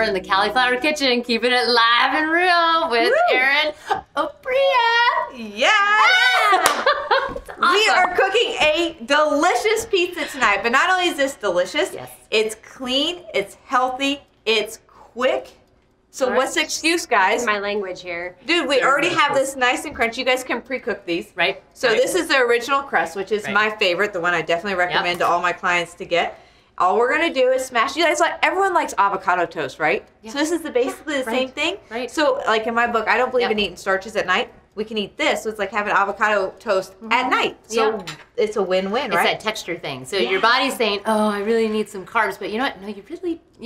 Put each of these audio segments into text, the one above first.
We're in the Cali'flour kitchen, keeping it live and real with Erin Oprea. Yeah! Awesome. We are cooking a delicious pizza tonight, but not only is this delicious, it's clean, it's healthy, it's quick. So what's the excuse, guys? My language here. Dude, we already have this nice and crunchy. You guys can pre-cook these. Right. So this is the original crust, which is my favorite, the one I definitely recommend to all my clients to get. All we're gonna do is smash. You guys, like, everyone likes avocado toast, right? Yeah. So this is basically the same thing. Right. So like in my book, I don't believe in eating starches at night. We can eat this, so it's like having avocado toast at night. So it's a win-win, right? It's that texture thing. So your body's saying, oh, I really need some carbs, but you know what? No, you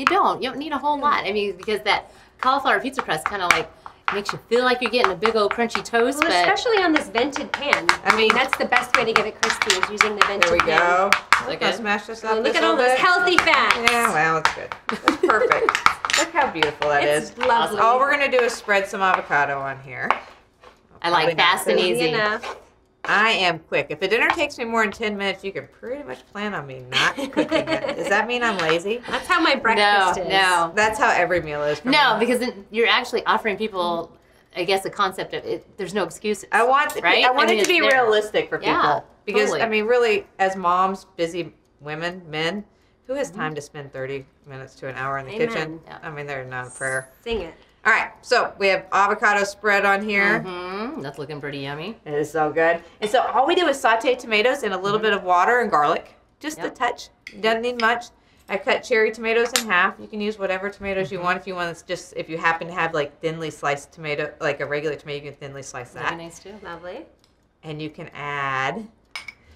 don't. You don't need a whole lot. I mean, because that cauliflower pizza crust kind of like makes you feel like you're getting a big old crunchy toast. Well, but especially on this vented pan. I mean, that's the best way to get it crispy is using the vented pan. There we go. Let's smash this up. Look at all those healthy fats. Yeah, well, it's good. It's perfect. Look how beautiful that is. It's lovely. All we're going to do is spread some avocado on here. I like fast and easy. Enough. I am quick. If the dinner takes me more than 10 minutes, you can pretty much plan on me not cooking it. Does that mean I'm lazy? That's how my breakfast is. No. That's how every meal is for me. Because then you're actually offering people, I guess, the concept of it. There's no excuses. I want it to be realistic for people. Yeah, because, totally. I mean, really, as moms, busy women, men, who has time to spend 30 minutes to an hour in the kitchen? Yeah. I mean, they're not a prayer. Sing it. All right, so we have avocado spread on here. That's looking pretty yummy. It is so good. And so all we do is saute tomatoes in a little bit of water and garlic, just a touch. Doesn't need much. I cut cherry tomatoes in half. You can use whatever tomatoes you want. If you want, if you happen to have like thinly sliced tomato, like a regular tomato, you can thinly slice that. That'd be nice too. Lovely. And you can add.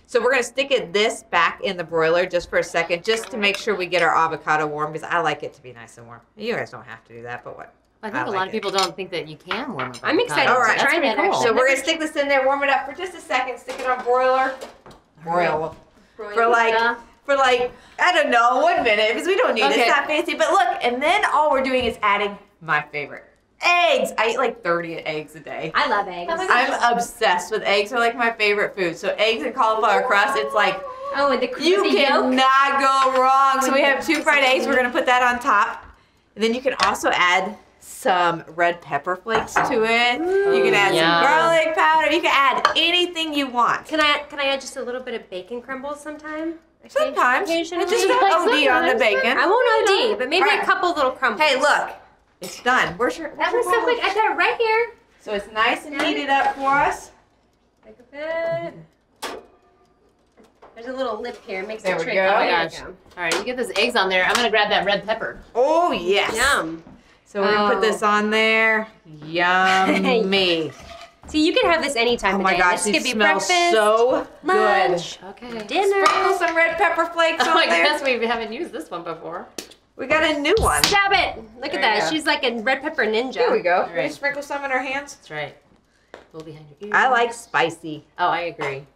So we're gonna stick this back in the broiler just for a second, just to make sure we get our avocado warm, because I like it to be nice and warm. You guys don't have to do that, but what? I think a lot of people don't think that you can warm up. I'm excited to try it. Cool. So we're going to stick this in there, warm it up for just a second, stick it on broiler. Broil. For like, I don't know, 1 minute, because we don't need it. It's not fancy. But look, and then all we're doing is adding my favorite. Eggs. I eat like 30 eggs a day. I love eggs. I'm obsessed with eggs. They're like my favorite food. So eggs and cauliflower crust, it's like, and the you cannot go wrong. So we have 2 fried eggs. We're going to put that on top. And then you can also add some red pepper flakes to it. You can add some garlic powder. You can add anything you want. Can I add just a little bit of bacon crumbles sometime? Sometimes. Occasionally. Just don't OD on the bacon. I won't OD, but maybe a couple little crumbles. Hey, look. It's done. That was so quick. I got it right here. So it's nice and heated up for us. Take a bit. There's a little lip here. Makes there it tricky. Go. Oh my gosh. All right, you get those eggs on there. I'm going to grab that red pepper. Oh, yes. Yum. So we're going to put this on there. Yummy. See, you can have this anytime of day. Oh my gosh, this could be smells breakfast, so lunch, good. dinner. Sprinkle some red pepper flakes on there. I guess we haven't used this one before. We got a new one. Stop it. Look at that. She's like a red pepper ninja. Here we go. Right. Can we sprinkle some in our hands? That's right. A little behind your ears. I like spicy. Oh, I agree.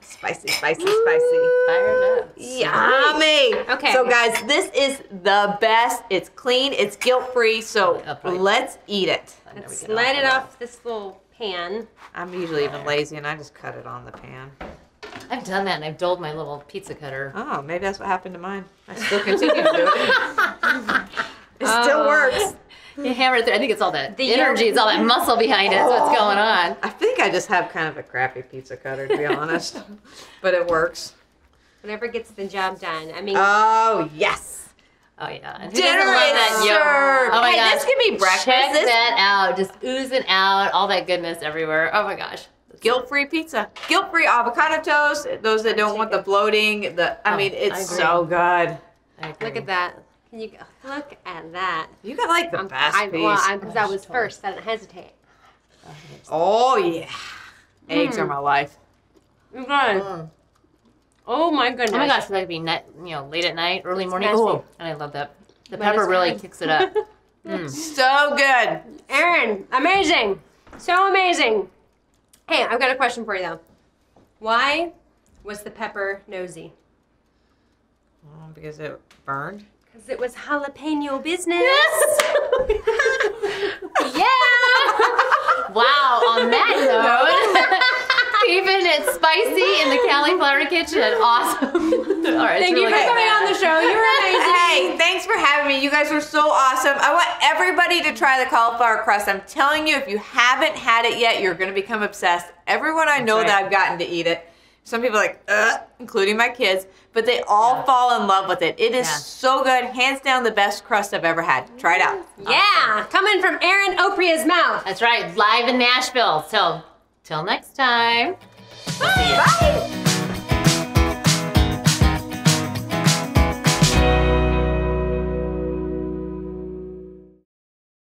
Spicy, spicy, spicy. Fire it up. Yummy. Okay. So guys, this is the best. It's clean. It's guilt-free. So let's eat it. Let's slide it off this little pan. I'm usually even lazy and I just cut it on the pan. I've done that and I've dulled my little pizza cutter. Oh, maybe that's what happened to mine. I still continue to do it. It still works. You hammer it through. I think it's all that energy, it's all that muscle behind it. That's what's going on. I think I just have kind of a crappy pizza cutter, to be honest. But it works. Whatever gets the job done. I mean. Oh, yes. Oh, yeah. And Dinner is served. Oh, my hey, gosh. this can be breakfast. Check that out. Just oozing out. All that goodness everywhere. Oh, my gosh. Guilt-free pizza. Guilt-free avocado toast. Those that don't want the bloating. I mean, it's so good. Look at that. Can you look at that? You got like the best piece. Because I was first. I didn't hesitate. Oh, yeah. Eggs are my life. You guys. Oh, my goodness. Oh, my gosh. That could be late at night, early morning. Oh, and I love that. The pepper really kicks it up. So good. Erin, amazing. So amazing. Hey, I've got a question for you, though. Why was the pepper nosy? Because it burned. Because it was jalapeno business. Yes. Yeah. Wow. On that note, Keeping it spicy in the Cali'flour kitchen. Awesome. All right. Thank you for coming on the show. You were amazing. Hey, thanks for having me. You guys were so awesome. I want everybody to try the cauliflower crust. I'm telling you, if you haven't had it yet, you're going to become obsessed. Everyone I know that I've gotten to eat it. Some people are like, including my kids, but they all fall in love with it. It is so good. Hands down the best crust I've ever had. Try it out. Yeah, coming from Erin Oprea's mouth. That's right, live in Nashville. So, till next time. Bye.